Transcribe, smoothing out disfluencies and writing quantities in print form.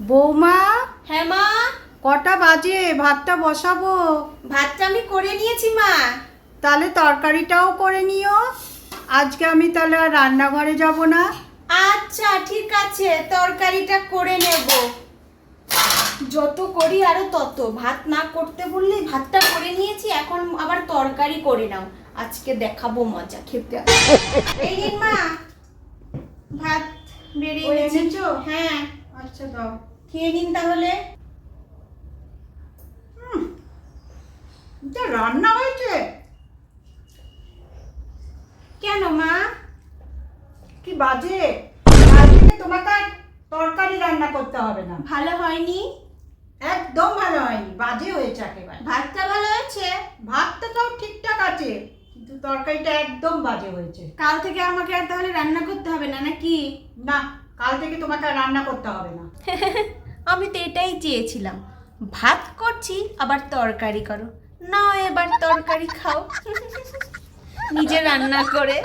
বৌমা, হ্যাঁ মা। কটা বাজে? ভাতটা বসাবো। ভাতটা আমি করে নিয়েছি মা। তাহলে তরকারিটাও করে নিও। আজকে আমি তাহলে আর রান্নাঘরে যাব না। আচ্ছা ঠিক আছে, তরকারিটা করে নেব। যত করি আরো তত, ভাত না করতে বললে ভাতটা করে নিয়েছি, এখন আবার তরকারি করে নাও। আজকে দেখাবো মজা খেতে। এই নিন মা, ভাত বেরিয়ে ওই এনেছি। এনেছো? হ্যাঁ, আচ্ছা দাও। খেয়ে নিন তাহলে। যা রান্না হয়েছে! কেন মা? কি বাজে! কাল থেকে তোমাকে আর তরকারি রান্না করতে হবে না। ভালো হয়নি? একদম ভালো হয়নি, বাজে হয়েছে একেবারে। ভাতটা ভালো হয়েছে? ভাতটা তাও ঠিকঠাক আছে, কিন্তু তরকারিটা একদম বাজে হয়েছে। কাল থেকে আমাকে আর তাহলে রান্না করতে হবে না নাকি? না, কাল থেকে তোমাকে আর রান্না করতে হবে না। আমি তো এটাই চেয়েছিলাম, ভাত করছি আবার তরকারি করো। নাও এবার তরকারি খাও নিজে রান্না করে।